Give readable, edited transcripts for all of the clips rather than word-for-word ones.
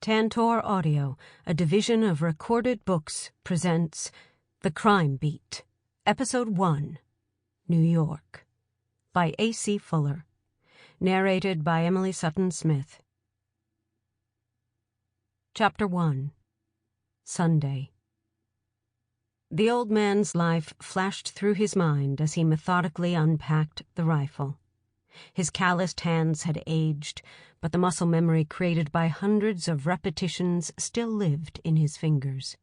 Tantor Audio, a division of Recorded Books, presents The Crime Beat, Episode 1, New York, by A.C. Fuller. Narrated by Emily Sutton-Smith. Chapter 1, Sunday. The old man's life flashed through his mind as he methodically unpacked the rifle. His calloused hands had aged, but the muscle memory created by hundreds of repetitions still lived in his fingers.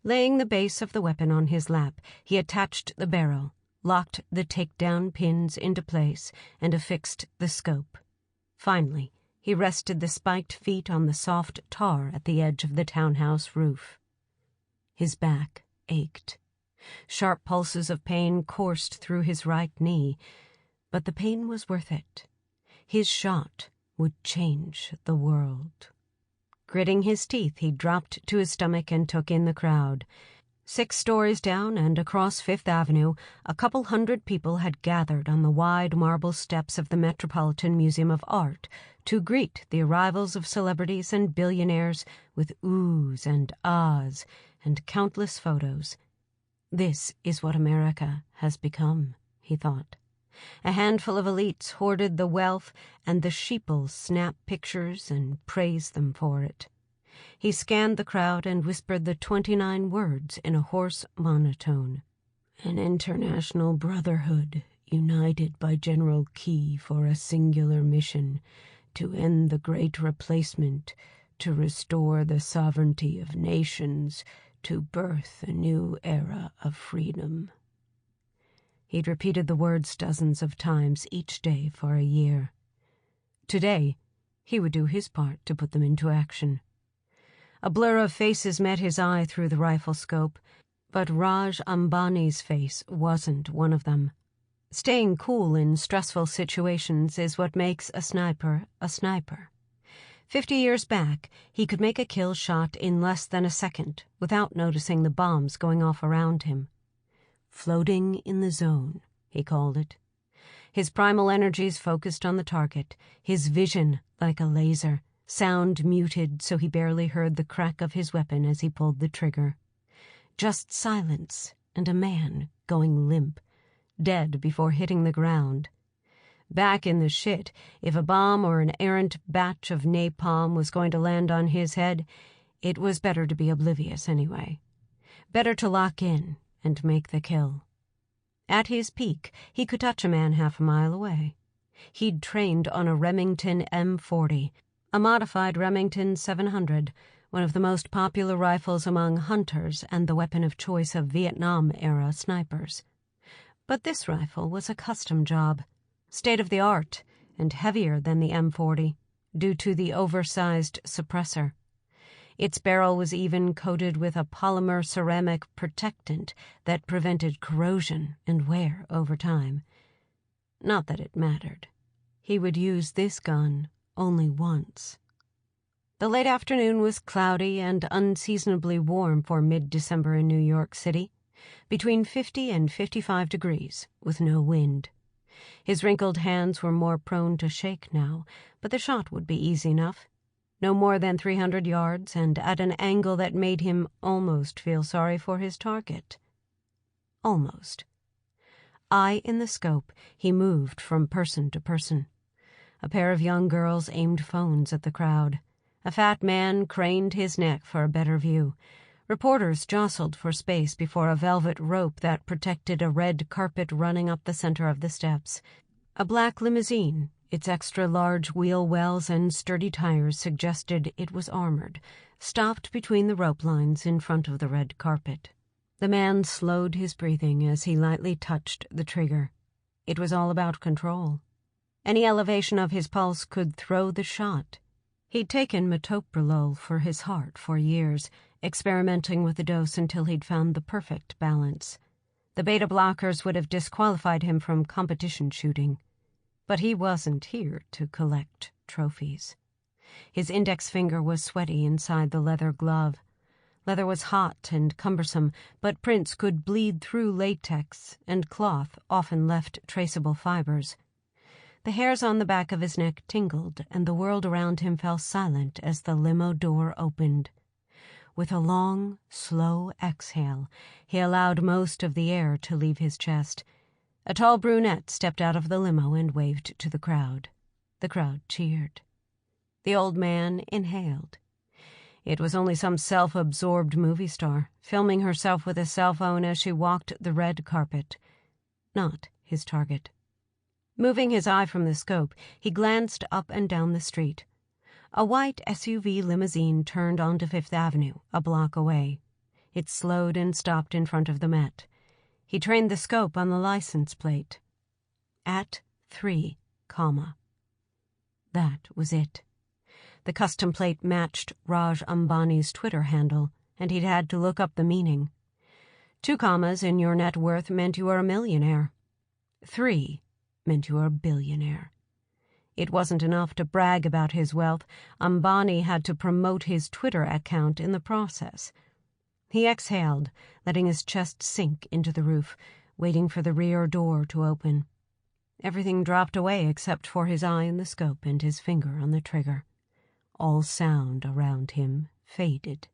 Laying the base of the weapon on his lap, he attached the barrel, locked the takedown pins into place, and affixed the scope. Finally, he rested the spiked feet on the soft tar at the edge of the townhouse roof. His back ached. Sharp pulses of pain coursed through his right knee, but the pain was worth it. His shot would change the world. Gritting his teeth, he dropped to his stomach and took in the crowd. 6 stories down and across Fifth Avenue, a couple hundred people had gathered on the wide marble steps of the Metropolitan Museum of Art to greet the arrivals of celebrities and billionaires with oohs and ahs and countless photos. This is what America has become, he thought. A handful of elites hoarded the wealth, and the sheeple snapped pictures and praised them for it. He scanned the crowd and whispered the 29 words in a hoarse monotone. An international brotherhood united by General Key for a singular mission, to end the Great Replacement, to restore the sovereignty of nations, to birth a new era of freedom. He'd repeated the words dozens of times each day for a year. Today, he would do his part to put them into action. A blur of faces met his eye through the rifle scope, but Raj Ambani's face wasn't one of them. Staying cool in stressful situations is what makes a sniper a sniper. 50 years back, he could make a kill shot in less than a second without noticing the bombs going off around him. Floating in the zone, he called it. His primal energies focused on the target, his vision like a laser, sound muted so he barely heard the crack of his weapon as he pulled the trigger. Just silence and a man going limp, dead before hitting the ground. Back in the shit, if a bomb or an errant batch of napalm was going to land on his head, it was better to be oblivious anyway. Better to lock in and make the kill. At his peak, he could touch a man half a mile away. He'd trained on a Remington M40, a modified Remington 700, one of the most popular rifles among hunters and the weapon of choice of Vietnam-era snipers. But this rifle was a custom job, state-of-the-art and heavier than the M40, due to the oversized suppressor. Its barrel was even coated with a polymer ceramic protectant that prevented corrosion and wear over time. Not that it mattered. He would use this gun only once. The late afternoon was cloudy and unseasonably warm for mid-December in New York City, between 50 and 55 degrees, with no wind. His wrinkled hands were more prone to shake now, but the shot would be easy enough. No more than 300 yards, and at an angle that made him almost feel sorry for his target. Almost. Eye in the scope, he moved from person to person. A pair of young girls aimed phones at the crowd. A fat man craned his neck for a better view. Reporters jostled for space before a velvet rope that protected a red carpet running up the center of the steps. A black limousine, its extra-large wheel wells and sturdy tires suggested it was armored, stopped between the rope lines in front of the red carpet. The man slowed his breathing as he lightly touched the trigger. It was all about control. Any elevation of his pulse could throw the shot. He'd taken metoprolol for his heart for years, experimenting with the dose until he'd found the perfect balance. The beta blockers would have disqualified him from competition shooting. But he wasn't here to collect trophies. His index finger was sweaty inside the leather glove. Leather was hot and cumbersome, but prints could bleed through latex, and cloth often left traceable fibers. The hairs on the back of his neck tingled, and the world around him fell silent as the limo door opened. With a long, slow exhale, he allowed most of the air to leave his chest. A tall brunette stepped out of the limo and waved to the crowd. The crowd cheered. The old man inhaled. It was only some self-absorbed movie star, filming herself with a cell phone as she walked the red carpet. Not his target. Moving his eye from the scope, he glanced up and down the street. A white SUV limousine turned onto Fifth Avenue, a block away. It slowed and stopped in front of the Met. He trained the scope on the license plate. At 3, That was it. The custom plate matched Raj Ambani's Twitter handle, and he'd had to look up the meaning. 2 commas in your net worth meant you were a millionaire. 3 meant you were a billionaire. It wasn't enough to brag about his wealth. Ambani had to promote his Twitter account in the process. He exhaled, letting his chest sink into the roof, waiting for the rear door to open. Everything dropped away except for his eye in the scope and his finger on the trigger. All sound around him faded.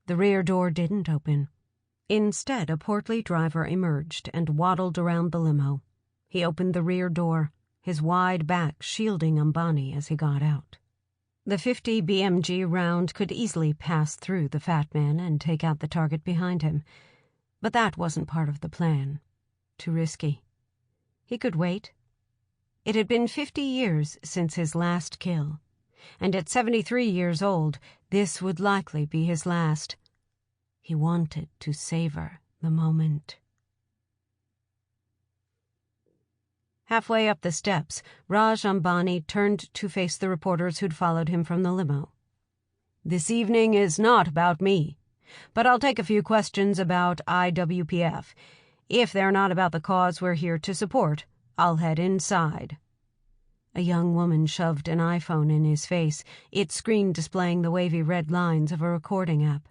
The rear door didn't open. Instead, a portly driver emerged and waddled around the limo. He opened the rear door, his wide back shielding Ambani as he got out. The .50 BMG round could easily pass through the fat man and take out the target behind him. But that wasn't part of the plan. Too risky. He could wait. It had been 50 years since his last kill, and at 73 years old, this would likely be his last. He wanted to savor the moment. Halfway up the steps, Raj Ambani turned to face the reporters who'd followed him from the limo. "This evening is not about me, but I'll take a few questions about IWPF. If they're not about the cause we're here to support, I'll head inside." A young woman shoved an iPhone in his face, its screen displaying the wavy red lines of a recording app.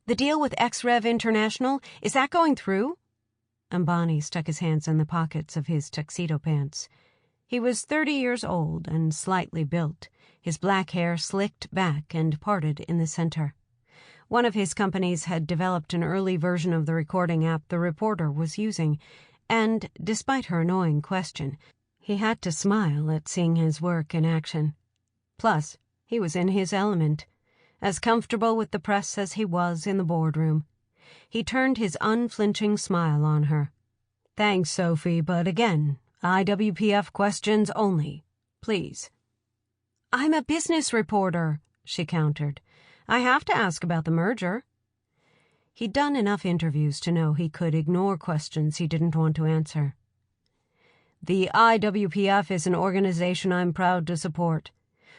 "The deal with XREV International, is that going through?" Ambani stuck his hands in the pockets of his tuxedo pants. He was 30 years old and slightly built, his black hair slicked back and parted in the center. One of his companies had developed an early version of the recording app the reporter was using, and, despite her annoying question, he had to smile at seeing his work in action. Plus, he was in his element, as comfortable with the press as he was in the boardroom. He turned his unflinching smile on her. "Thanks, Sophie, but again, IWPF questions only. Please." "I'm a business reporter," she countered. "I have to ask about the merger." He'd done enough interviews to know he could ignore questions he didn't want to answer. "The IWPF is an organization I'm proud to support.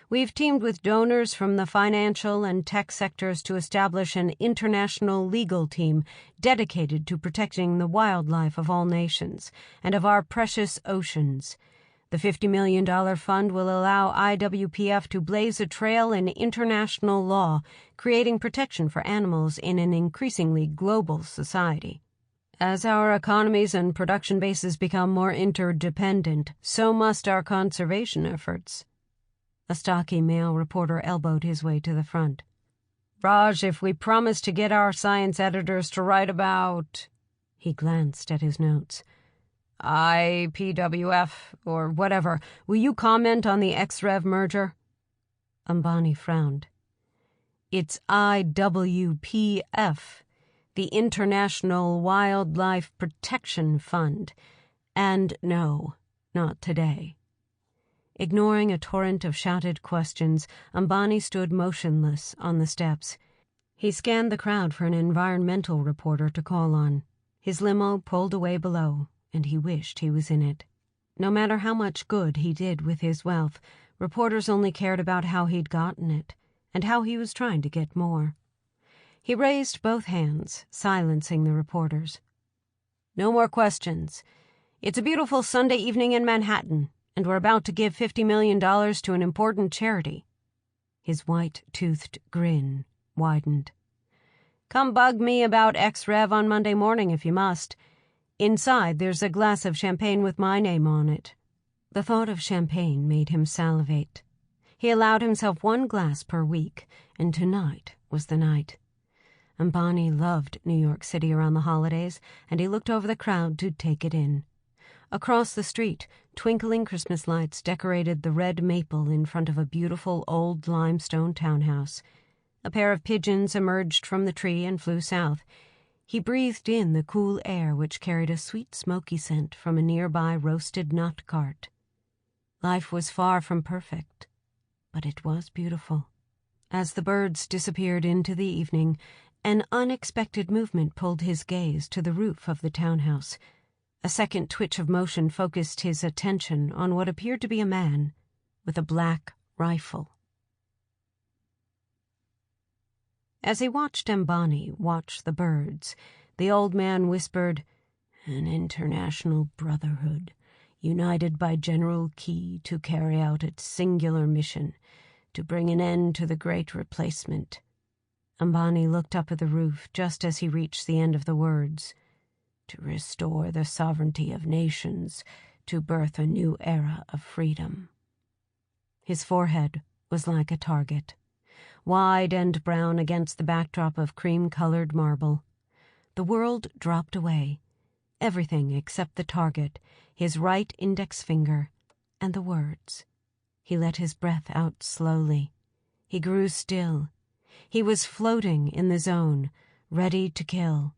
We've teamed with donors from the financial and tech sectors to establish an international legal team dedicated to protecting the wildlife of all nations and of our precious oceans. The $50 million fund will allow IWPF to blaze a trail in international law, creating protection for animals in an increasingly global society. As our economies and production bases become more interdependent, so must our conservation efforts." A stocky male reporter elbowed his way to the front. "Raj, if we promise to get our science editors to write about—" He glanced at his notes. "IPWF, or whatever, will you comment on the XREV merger?" Ambani frowned. "It's IWPF, the International Wildlife Protection Fund. And no, not today." Ignoring a torrent of shouted questions, Ambani stood motionless on the steps. He scanned the crowd for an environmental reporter to call on. His limo pulled away below, and he wished he was in it. No matter how much good he did with his wealth, reporters only cared about how he'd gotten it, and how he was trying to get more. He raised both hands, silencing the reporters. "No more questions. It's a beautiful Sunday evening in Manhattan, and we're about to give $50 million to an important charity." His white-toothed grin widened. "Come bug me about XREV on Monday morning if you must. Inside there's a glass of champagne with my name on it." The thought of champagne made him salivate. He allowed himself 1 glass per week, and tonight was the night. Ambani loved New York City around the holidays, and he looked over the crowd to take it in. Across the street, twinkling Christmas lights decorated the red maple in front of a beautiful old limestone townhouse. A pair of pigeons emerged from the tree and flew south. He breathed in the cool air which carried a sweet smoky scent from a nearby roasted nut cart. Life was far from perfect, but it was beautiful. As the birds disappeared into the evening, an unexpected movement pulled his gaze to the roof of the townhouse. A second twitch of motion focused his attention on what appeared to be a man with a black rifle. As he watched Ambani watch the birds, the old man whispered, "An international brotherhood, united by General Key to carry out its singular mission, to bring an end to the Great Replacement." Ambani looked up at the roof just as he reached the end of the words. "To restore the sovereignty of nations, to birth a new era of freedom." His forehead was like a target, wide and brown against the backdrop of cream-colored marble. The world dropped away, everything except the target, his right index finger, and the words. He let his breath out slowly. He grew still. He was floating in the zone, ready to kill.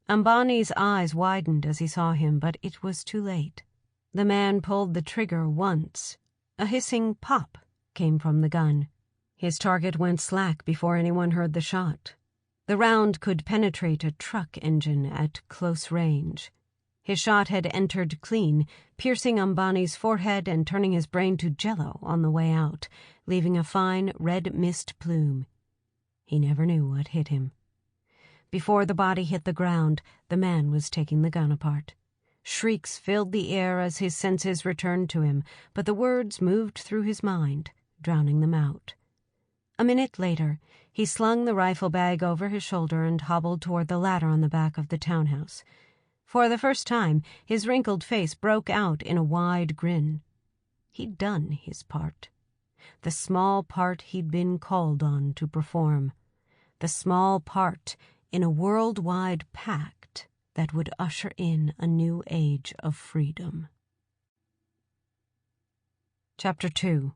Ambani's eyes widened as he saw him, but it was too late. The man pulled the trigger once. A hissing pop came from the gun. His target went slack before anyone heard the shot. The round could penetrate a truck engine at close range. His shot had entered clean, piercing Ambani's forehead and turning his brain to jello on the way out, leaving a fine red mist plume. He never knew what hit him. Before the body hit the ground, the man was taking the gun apart. Shrieks filled the air as his senses returned to him, but the words moved through his mind, drowning them out. A minute later, he slung the rifle bag over his shoulder and hobbled toward the ladder on the back of the townhouse. For the first time, his wrinkled face broke out in a wide grin. He'd done his part. The small part he'd been called on to perform. The small part in a worldwide pact that would usher in a new age of freedom. Chapter 2.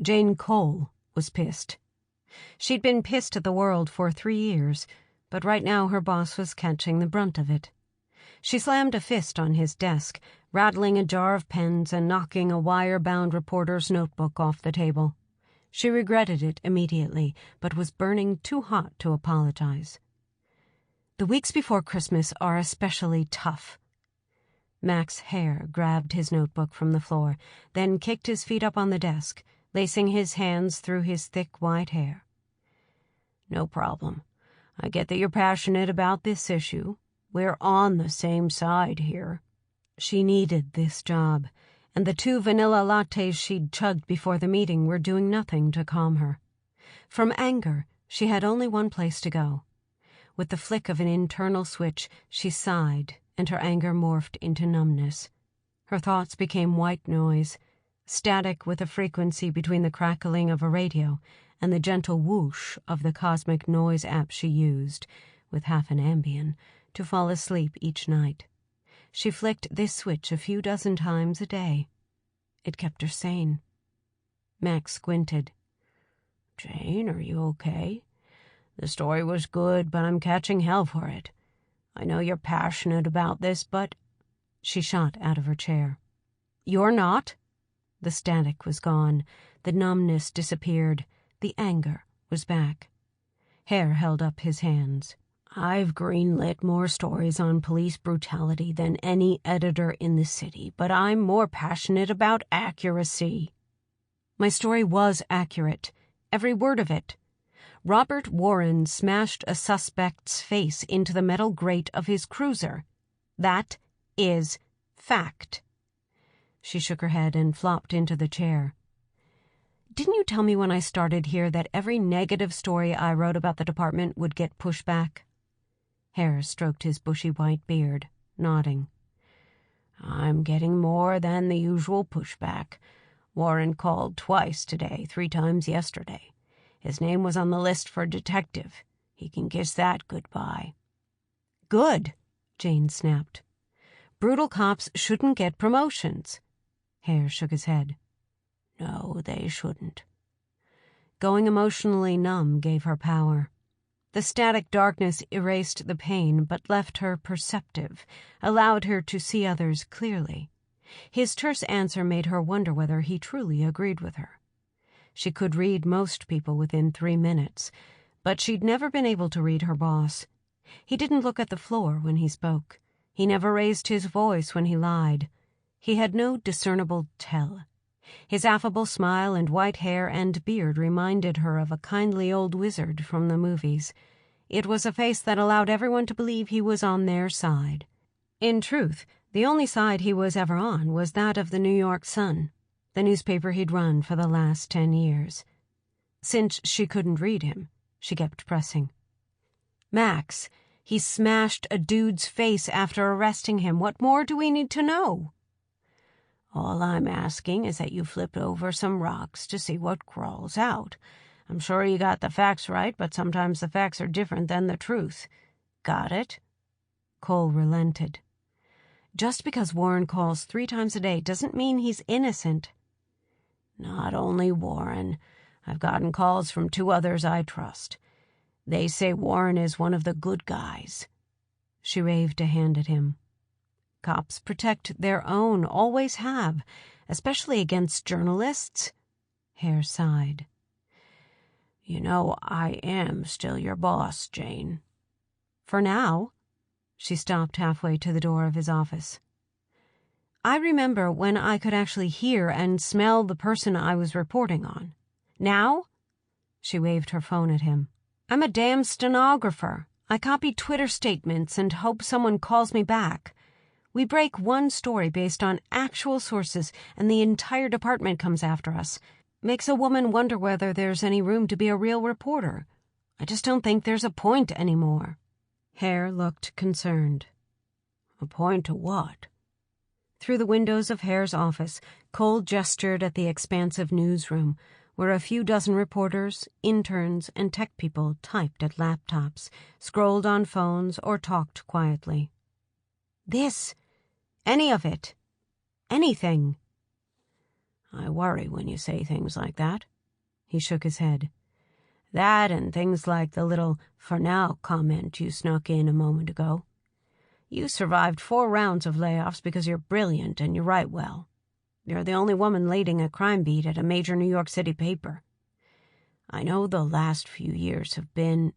Jane Cole was pissed. She'd been pissed at the world for 3 years, but right now her boss was catching the brunt of it. She slammed a fist on his desk, rattling a jar of pens and knocking a wire-bound reporter's notebook off the table. She regretted it immediately, but was burning too hot to apologize. The weeks before Christmas are especially tough. Max Hare grabbed his notebook from the floor, then kicked his feet up on the desk, lacing his hands through his thick white hair. "No problem. I get that you're passionate about this issue. We're on the same side here." She needed this job, and the 2 vanilla lattes she'd chugged before the meeting were doing nothing to calm her. From anger, she had only one place to go. With the flick of an internal switch, she sighed, and her anger morphed into numbness. Her thoughts became white noise, static with a frequency between the crackling of a radio and the gentle whoosh of the cosmic noise app she used, with half an Ambien, to fall asleep each night. She flicked this switch a few dozen times a day. It kept her sane. Max squinted. "Jane, are you okay? The story was good, but I'm catching hell for it. I know you're passionate about this, but—" She shot out of her chair. "You're not?" The static was gone. The numbness disappeared. The anger was back. Hare held up his hands. "I've greenlit more stories on police brutality than any editor in the city, but I'm more passionate about accuracy." "My story was accurate. Every word of it. Robert Warren smashed a suspect's face into the metal grate of his cruiser. That is fact." She shook her head and flopped into the chair. "Didn't you tell me when I started here that every negative story I wrote about the department would get pushed back?" Hare stroked his bushy white beard, nodding. I'm getting more than the usual pushback. Warren called twice today, 3 times yesterday. His name was on the list for detective. He can kiss that goodbye." "Good," Jane snapped. "Brutal cops shouldn't get promotions." Hare shook his head. "No, they shouldn't." Going emotionally numb gave her power. The static darkness erased the pain but left her perceptive, allowed her to see others clearly. His terse answer made her wonder whether he truly agreed with her. She could read most people within 3 minutes, but she'd never been able to read her boss. He didn't look at the floor when he spoke. He never raised his voice when he lied. He had no discernible tell. His affable smile and white hair and beard reminded her of a kindly old wizard from the movies. It was a face that allowed everyone to believe he was on their side. In truth, the only side he was ever on was that of the New York Sun, the newspaper he'd run for the last 10 years. Since she couldn't read him, she kept pressing. "Max, he smashed a dude's face after arresting him. What more do we need to know?" "All I'm asking is that you flip over some rocks to see what crawls out. I'm sure you got the facts right, but sometimes the facts are different than the truth. Got it?" Cole relented. "Just because Warren calls 3 times a day doesn't mean he's innocent." "Not only Warren. I've gotten calls from 2 others I trust. They say Warren is one of the good guys." She waved a hand at him. "Cops protect their own, always have, especially against journalists." Hare sighed. "You know, I am still your boss, Jane." "For now." She stopped halfway to the door of his office. "I remember when I could actually hear and smell the person I was reporting on. Now?" She waved her phone at him. "I'm a damn stenographer. I copy Twitter statements and hope someone calls me back. We break one story based on actual sources, and the entire department comes after us. Makes a woman wonder whether there's any room to be a real reporter. I just don't think there's a point anymore." Hare looked concerned. "A point to what?" Through the windows of Hare's office, Cole gestured at the expansive newsroom, where a few dozen reporters, interns, and tech people typed at laptops, scrolled on phones, or talked quietly. "This. Any of it. Anything." "I worry when you say things like that." He shook his head. "That and things like the little 'for now' comment you snuck in a moment ago. You survived 4 rounds of layoffs because you're brilliant and you write well. You're the only woman leading a crime beat at a major New York City paper. I know the last few years have been—"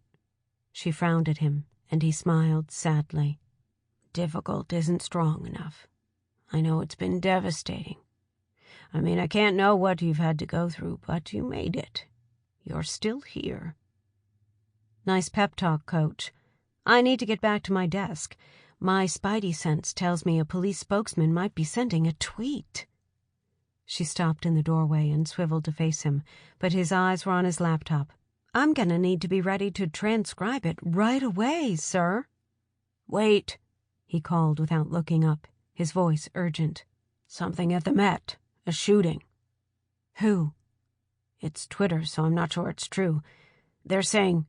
She frowned at him, and he smiled sadly. "Difficult isn't strong enough. I know it's been devastating. I mean, I can't know what you've had to go through, but you made it. You're still here." "Nice pep talk, Coach. I need to get back to my desk. My spidey sense tells me a police spokesman might be sending a tweet." She stopped in the doorway and swiveled to face him, but his eyes were on his laptop. "I'm gonna need to be ready to transcribe it right away, sir." "Wait," he called without looking up, his voice urgent. "Something at the Met. A shooting." "Who?" "It's Twitter, so I'm not sure it's true. They're saying—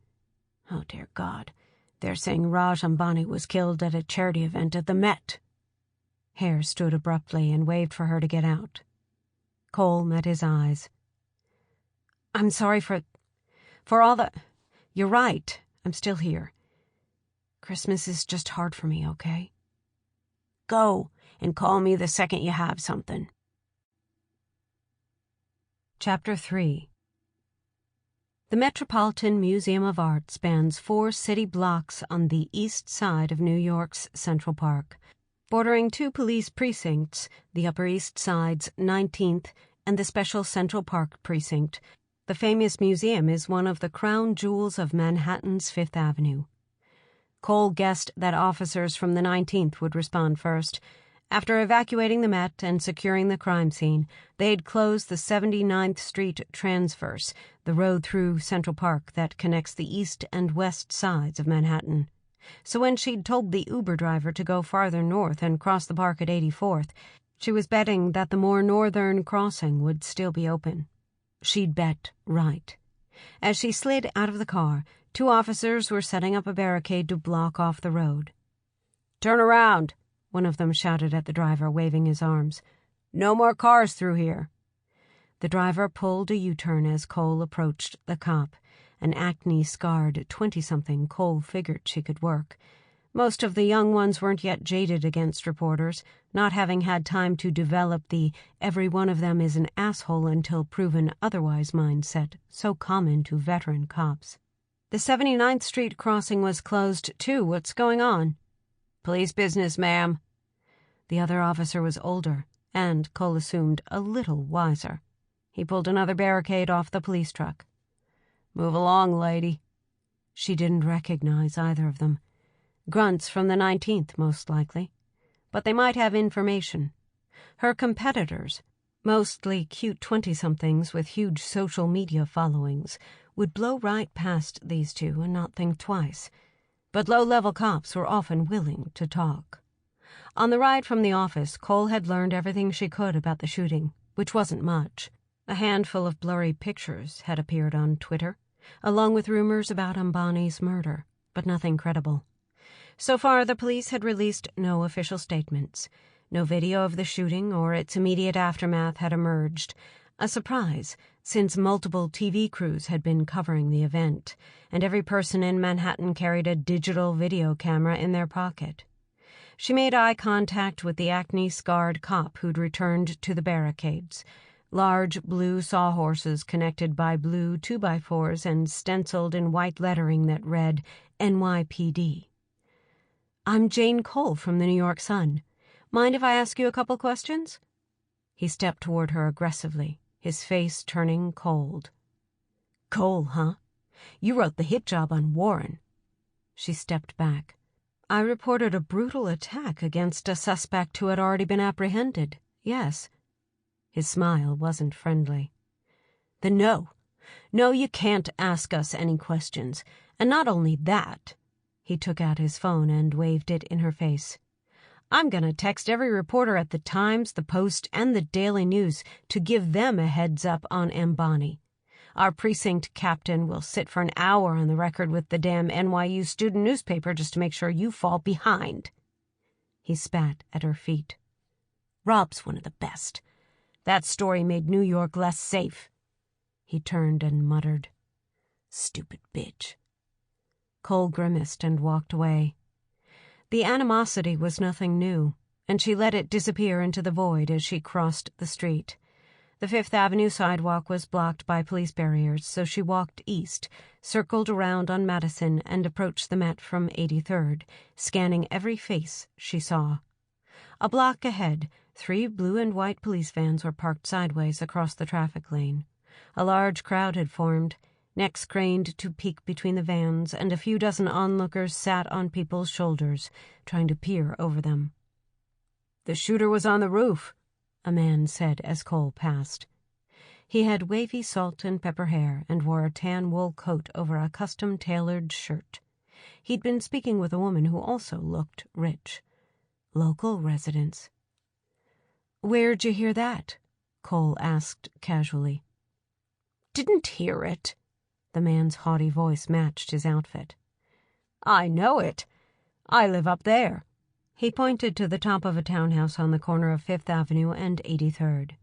oh, dear God. They're saying Raj Ambani was killed at a charity event at the Met." Hare stood abruptly and waved for her to get out. Cole met his eyes. "I'm sorry for all the— You're right. I'm still here. Christmas is just hard for me, okay?" "Go, and call me the second you have something." Chapter 3. The Metropolitan Museum of Art spans 4 city blocks on the east side of New York's Central Park, bordering 2 police precincts, the Upper East Side's 19th and the Special Central Park Precinct. The famous museum is one of the crown jewels of Manhattan's Fifth Avenue. Cole guessed that officers from the 19th would respond first. After evacuating the Met and securing the crime scene, they'd closed the 79th Street Transverse, the road through Central Park that connects the east and west sides of Manhattan. So when she'd told the Uber driver to go farther north and cross the park at 84th, she was betting that the more northern crossing would still be open. She'd bet right. As she slid out of the car, 2 officers were setting up a barricade to block off the road. "Turn around," one of them shouted at the driver, waving his arms. "No more cars through here." The driver pulled a U-turn as Cole approached the cop. An acne-scarred 20-something, Cole figured she could work. Most of the young ones weren't yet jaded against reporters, not having had time to develop the every one of them is an asshole until proven otherwise mindset so common to veteran cops. "The 79th Street crossing was closed, too. What's going on?" "Police business, ma'am." The other officer was older, and, Cole assumed, a little wiser. He pulled another barricade off the police truck. "Move along, lady." She didn't recognize either of them. Grunts from the 19th, most likely. But they might have information. Her competitors, mostly cute 20-somethings with huge social media followings, would blow right past these two and not think twice. But low-level cops were often willing to talk. On the ride from the office, Cole had learned everything she could about the shooting, which wasn't much. A handful of blurry pictures had appeared on Twitter, along with rumors about Ambani's murder, but nothing credible. So far, the police had released no official statements. No video of the shooting or its immediate aftermath had emerged, a surprise, since multiple TV crews had been covering the event, and every person in Manhattan carried a digital video camera in their pocket. She made eye contact with the acne-scarred cop who'd returned to the barricades. Large blue sawhorses connected by blue 2x4s and stenciled in white lettering that read NYPD. "I'm Jane Cole from the New York Sun. Mind if I ask you a couple questions?" He stepped toward her aggressively, his face turning cold. "Cole, huh? You wrote the hit job on Warren." She stepped back. "I reported a brutal attack against a suspect who had already been apprehended, yes." His smile wasn't friendly. "Then no, you can't ask us any questions. And not only that," he took out his phone and waved it in her face, "I'm going to text every reporter at the Times, the Post, and the Daily News to give them a heads up on Ambani. Our precinct captain will sit for an hour on the record with the damn NYU student newspaper just to make sure you fall behind." He spat at her feet. "Rob's one of the best. That story made New York less safe." He turned and muttered, "Stupid bitch." Cole grimaced and walked away. The animosity was nothing new, and she let it disappear into the void as she crossed the street. The Fifth Avenue sidewalk was blocked by police barriers, so she walked east, circled around on Madison, and approached the Met from 83rd, scanning every face she saw. A block ahead, 3 blue and white police vans were parked sideways across the traffic lane. A large crowd had formed, necks craned to peek between the vans, and a few dozen onlookers sat on people's shoulders, trying to peer over them. "The shooter was on the roof," a man said as Cole passed. He had wavy salt and pepper hair and wore a tan wool coat over a custom-tailored shirt. He'd been speaking with a woman who also looked rich. Local residents. "Where'd you hear that?" Cole asked casually. "Didn't hear it." The man's haughty voice matched his outfit. "I know it. I live up there." He pointed to the top of a townhouse on the corner of 5th Avenue and 83rd.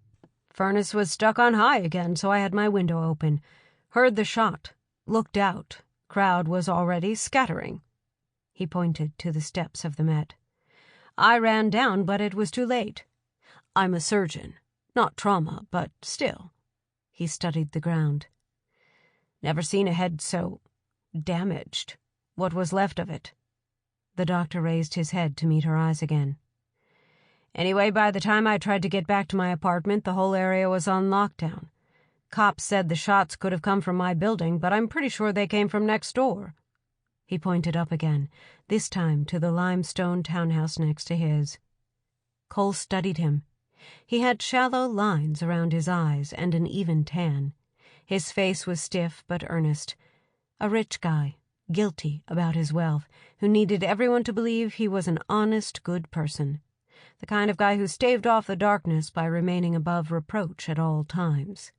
"Furnace was stuck on high again, so I had my window open. Heard the shot. Looked out. Crowd was already scattering." He pointed to the steps of the Met. "I ran down, but it was too late. I'm a surgeon. Not trauma, but still." He studied the ground. "Never seen a head so damaged. What was left of it?" The doctor raised his head to meet her eyes again. "Anyway, by the time I tried to get back to my apartment, the whole area was on lockdown. Cops said the shots could have come from my building, but I'm pretty sure they came from next door." He pointed up again, this time to the limestone townhouse next to his. Cole studied him. He had shallow lines around his eyes and an even tan. His face was stiff but earnest. A rich guy, guilty about his wealth, who needed everyone to believe he was an honest, good person. The kind of guy who staved off the darkness by remaining above reproach at all times.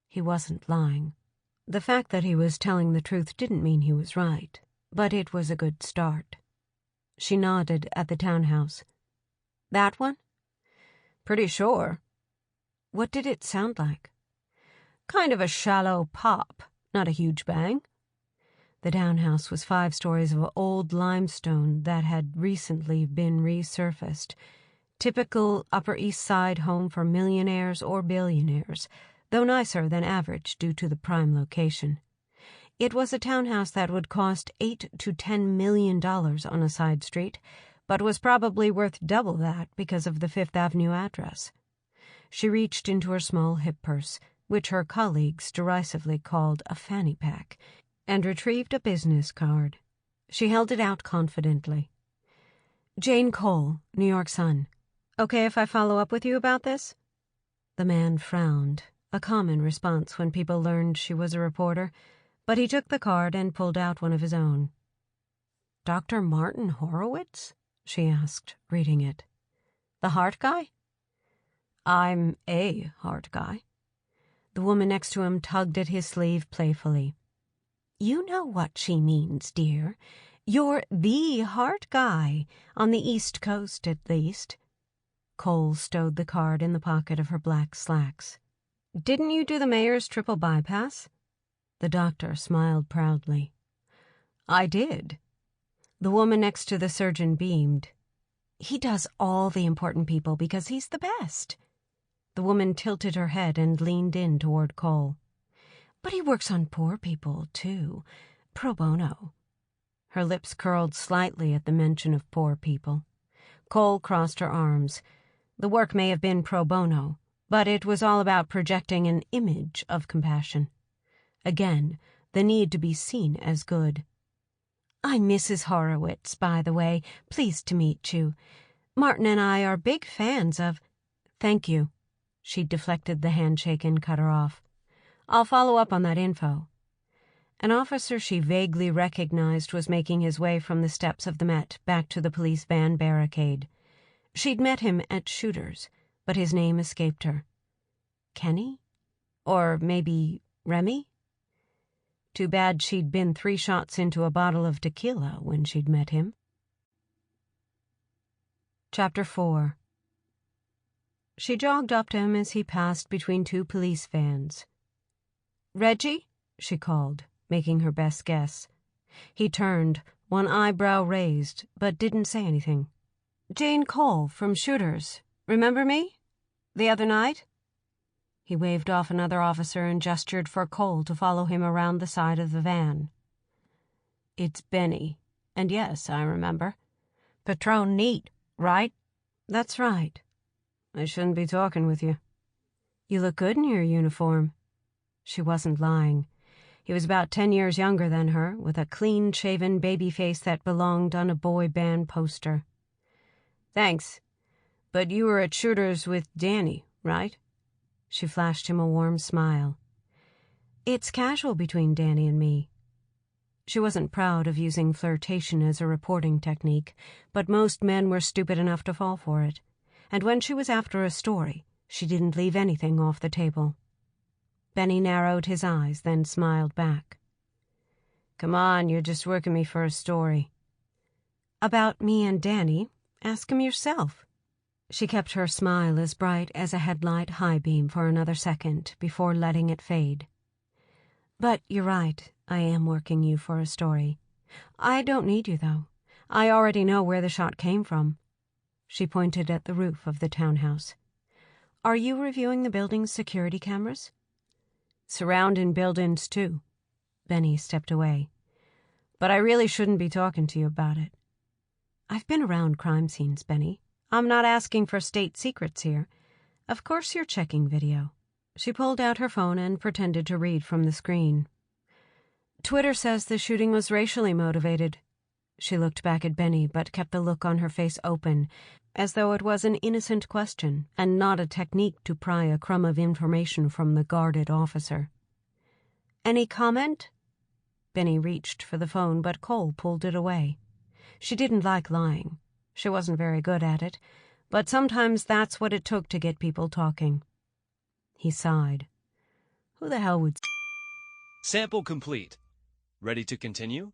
He wasn't lying. The fact that he was telling the truth didn't mean he was right, but it was a good start. She nodded at the townhouse. That one? Pretty sure. What did it sound like? Kind of a shallow pop, not a huge bang. The townhouse was 5 stories of old limestone that had recently been resurfaced. Typical Upper East Side home for millionaires or billionaires, though nicer than average due to the prime location. It was a townhouse that would cost $8 to $10 million on a side street, but was probably worth double that because of the Fifth Avenue address. She reached into her small hip purse, which her colleagues derisively called a fanny pack, and retrieved a business card. She held it out confidently. Jane Cole, New York Sun. Okay if I follow up with you about this? The man frowned, a common response when people learned she was a reporter, but he took the card and pulled out one of his own. Dr. Martin Horowitz? She asked, reading it. The heart guy? I'm a heart guy. The woman next to him tugged at his sleeve playfully. You know what she means, dear. You're the heart guy, on the East Coast at least. Cole stowed the card in the pocket of her black slacks. Didn't you do the mayor's triple bypass? The doctor smiled proudly. I did. The woman next to the surgeon beamed. He does all the important people because he's the best. The woman tilted her head and leaned in toward Cole. But he works on poor people, too. Pro bono. Her lips curled slightly at the mention of poor people. Cole crossed her arms. The work may have been pro bono, but it was all about projecting an image of compassion. Again, the need to be seen as good. I'm Mrs. Horowitz, by the way. Pleased to meet you. Martin and I are big fans of... Thank you. She deflected the handshake and cut her off. I'll follow up on that info. An officer she vaguely recognized was making his way from the steps of the Met back to the police van barricade. She'd met him at Shooter's, but his name escaped her. Kenny? Or maybe Remy? Too bad she'd been 3 shots into a bottle of tequila when she'd met him. Chapter 4. She jogged up to him as he passed between 2 police vans. Reggie? She called, making her best guess. He turned, one eyebrow raised, but didn't say anything. Jane Cole from Shooter's. Remember me? The other night? He waved off another officer and gestured for Cole to follow him around the side of the van. It's Benny. And yes, I remember. Patron neat, right? That's right. I shouldn't be talking with you. You look good in your uniform. She wasn't lying. He was about 10 years younger than her, with a clean-shaven baby face that belonged on a boy band poster. Thanks. But you were at Shooter's with Danny, right? She flashed him a warm smile. It's casual between Danny and me. She wasn't proud of using flirtation as a reporting technique, but most men were stupid enough to fall for it. And when she was after a story, she didn't leave anything off the table. Benny narrowed his eyes, then smiled back. Come on, you're just working me for a story. About me and Danny? Ask him yourself. She kept her smile as bright as a headlight high beam for another second before letting it fade. But you're right, I am working you for a story. I don't need you, though. I already know where the shot came from. She pointed at the roof of the townhouse. Are you reviewing the building's security cameras? Surrounding buildings, too. Benny stepped away. But I really shouldn't be talking to you about it. I've been around crime scenes, Benny. I'm not asking for state secrets here. Of course you're checking video. She pulled out her phone and pretended to read from the screen. Twitter says the shooting was racially motivated. She looked back at Benny, but kept the look on her face open, as though it was an innocent question and not a technique to pry a crumb of information from the guarded officer. Any comment? Benny reached for the phone, but Cole pulled it away. She didn't like lying. She wasn't very good at it, but sometimes that's what it took to get people talking. He sighed. Who the hell would... Sample complete. Ready to continue?